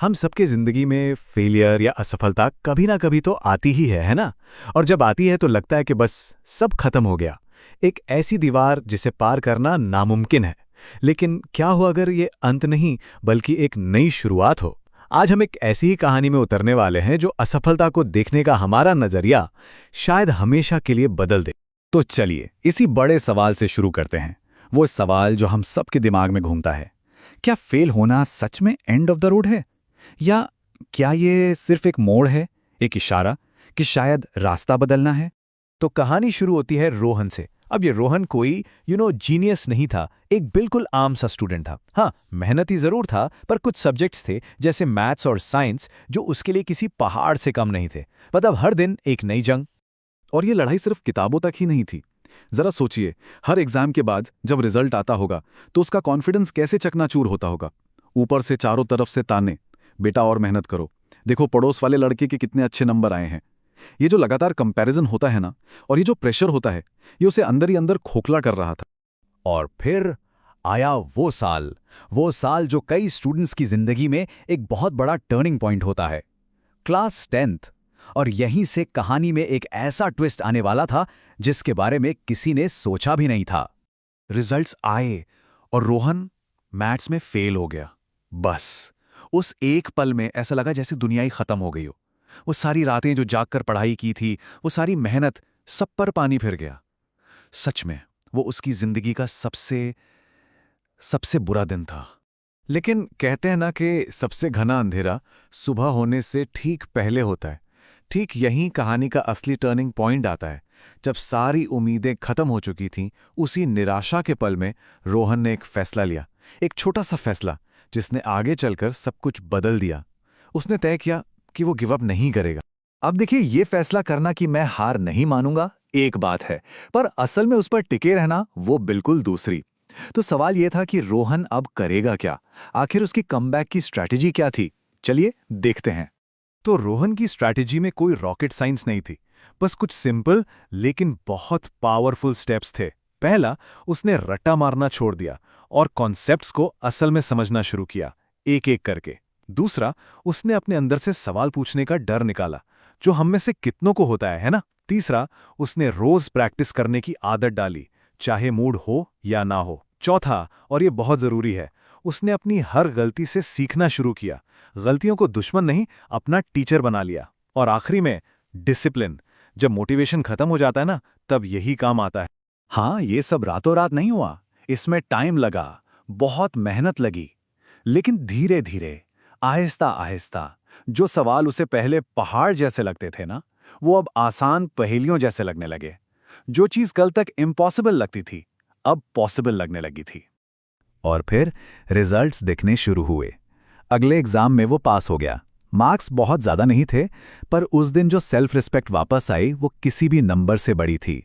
हम सबके ज़िंदगी में फेलियर या असफलता कभी ना कभी तो आती ही है ना? और जब आती है तो लगता है कि बस सब खत्म हो गया। एक ऐसी दीवार जिसे पार करना नामुमकिन है। लेकिन क्या हो अगर ये अंत नहीं बल्कि एक नई शुरुआत हो? आज हम एक ऐसी ही कहानी में उतरने वाले हैं जो असफलता को देखने का हमारा नज़रिया शायद हमेशा के लिए बदल दे। तो चलिए इसी बड़े सवाल से शुरू करते हैं। वो सवाल जो हम सबके दिमाग में घूमता है, क्या फेल होना सच में एंड ऑफ द रोड है? या क्या ये सिर्फ एक मोड़ है, एक इशारा कि शायद रास्ता बदलना है? तो कहानी शुरू होती है रोहन से। अब ये रोहन कोई जीनियस नहीं था, एक बिल्कुल आम सा स्टूडेंट था। हाँ, मेहनती जरूर था, पर कुछ सब्जेक्ट्स थे जैसे मैथ्स और साइंस जो उसके लिए किसी पहाड़ से कम नहीं थे। मतलब हर दिन एक नई जंग। और ये लड़ाई सिर्फ किताबों तक ही नहीं थी। जरा सोचिए, हर एग्जाम के बाद जब रिजल्ट आता होगा तो उसका कॉन्फिडेंस कैसे चकनाचूर होता होगा। ऊपर से चारों तरफ से ताने, बेटा और मेहनत करो, देखो पड़ोस वाले लड़के के कितने अच्छे नंबर आए हैं। ये जो लगातार कंपैरिजन होता है ना, और ये जो प्रेशर होता है, ये उसे अंदर ही अंदर खोखला कर रहा था। और फिर आया वो साल जो कई स्टूडेंट्स की जिंदगी में एक बहुत बड़ा टर्निंग पॉइंट होता है, क्लास 10th। और यहीं से कहानी में एक ऐसा ट्विस्ट आने वाला था जिसके बारे में किसी ने सोचा भी नहीं था। रिजल्ट्स आए और रोहन मैथ्स में फेल हो गया। बस उस एक पल में ऐसा लगा जैसे दुनिया ही खत्म हो गई हो। वो सारी रातें जो जागकर पढ़ाई की थी, वो सारी मेहनत, सब पर पानी फिर गया। सच में वो उसकी जिंदगी का सबसे सबसे बुरा दिन था। लेकिन कहते हैं ना कि सबसे घना अंधेरा सुबह होने से ठीक पहले होता है। ठीक यहीं कहानी का असली टर्निंग पॉइंट आता है। जब सारी उम्मीदें खत्म हो चुकी थीं, उसी निराशा के पल में रोहन ने एक फैसला लिया। एक छोटा सा फैसला जिसने आगे चलकर सब कुछ बदल दिया। उसने तय किया कि वो गिव अप नहीं करेगा। अब देखिए, ये फैसला करना कि मैं हार नहीं मानूंगा एक बात है, पर असल में उस पर टिके रहना वो बिल्कुल दूसरी। तो सवाल यह था कि रोहन अब करेगा क्या? आखिर उसकी कमबैक की स्ट्रैटेजी क्या थी? चलिए देखते हैं। तो रोहन की स्ट्रैटेजी में कोई रॉकेट साइंस नहीं थी, बस कुछ सिंपल लेकिन बहुत पावरफुल स्टेप्स थे। पहला, उसने रट्टा मारना छोड़ दिया और कॉन्सेप्ट्स को असल में समझना शुरू किया, एक एक करके। दूसरा, उसने अपने अंदर से सवाल पूछने का डर निकाला, जो हम में से कितनों को होता है ना? तीसरा, उसने रोज प्रैक्टिस करने की आदत डाली, चाहे मूड हो या ना हो। चौथा, और ये बहुत जरूरी है, उसने अपनी हर गलती से सीखना शुरू किया, गलतियों को दुश्मन नहीं अपना टीचर बना लिया। और आखिरी में डिसिप्लिन। जब मोटिवेशन खत्म हो जाता है ना, तब यही काम आता है। हाँ, ये सब रातों रात नहीं हुआ, इसमें टाइम लगा, बहुत मेहनत लगी। लेकिन धीरे धीरे, आहिस्ता आहिस्ता, जो सवाल उसे पहले पहाड़ जैसे लगते थे ना, वो अब आसान पहेलियों जैसे लगने लगे। जो चीज कल तक इम्पॉसिबल लगती थी, अब पॉसिबल लगने लगी थी। और फिर रिजल्ट्स दिखने शुरू हुए। अगले एग्जाम में वो पास हो गया। मार्क्स बहुत ज्यादा नहीं थे, पर उस दिन जो सेल्फ रिस्पेक्ट वापस आई वो किसी भी नंबर से बड़ी थी।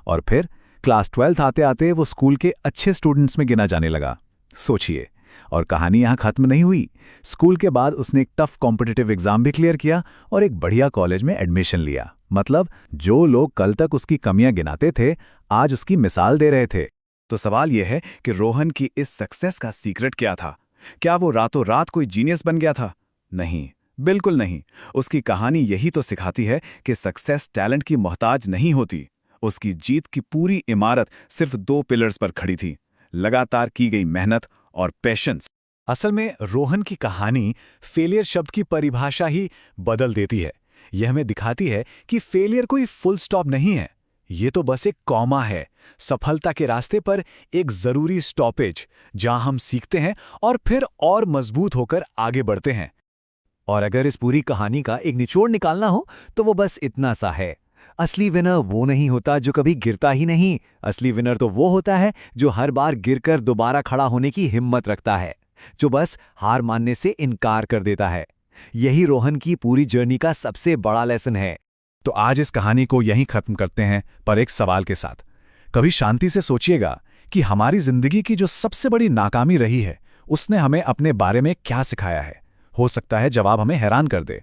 और फिर क्लास 12th आते आते वो स्कूल के अच्छे स्टूडेंट्स में गिना जाने लगा। सोचिए, और कहानी यहाँ खत्म नहीं हुई। स्कूल के बाद उसने एक टफ कॉम्पिटिटिव एग्जाम भी क्लियर किया और एक बढ़िया कॉलेज में एडमिशन लिया। मतलब जो लोग कल तक उसकी कमियां गिनाते थे, आज उसकी मिसाल दे रहे थे। तो सवाल यह है कि रोहन की इस सक्सेस का सीक्रेट क्या था? क्या वो रातों रात कोई जीनियस बन गया था? नहीं, बिल्कुल नहीं। उसकी कहानी यही तो सिखाती है कि सक्सेस टैलेंट की मोहताज नहीं होती। उसकी जीत की पूरी इमारत सिर्फ 2 पिलर्स पर खड़ी थी, लगातार की गई मेहनत और पेशेंस। असल में रोहन की कहानी फेलियर शब्द की परिभाषा ही बदल देती है। यह हमें दिखाती है कि फेलियर कोई फुल स्टॉप नहीं है, ये तो बस एक कॉमा है, सफलता के रास्ते पर एक जरूरी स्टॉपेज, जहां हम सीखते हैं और फिर और मजबूत होकर आगे बढ़ते हैं। और अगर इस पूरी कहानी का एक निचोड़ निकालना हो तो वो बस इतना सा है, असली विनर वो नहीं होता जो कभी गिरता ही नहीं। असली विनर तो वो होता है जो हर बार गिरकर दोबारा खड़ा होने की हिम्मत रखता है, जो बस हार मानने से इनकार कर देता है। यही रोहन की पूरी जर्नी का सबसे बड़ा लेसन है। तो आज इस कहानी को यहीं खत्म करते हैं, पर एक सवाल के साथ। कभी शांति से सोचिएगा कि हमारी जिंदगी की जो सबसे बड़ी नाकामी रही है, उसने हमें अपने बारे में क्या सिखाया है। हो सकता है जवाब हमें हैरान कर दे।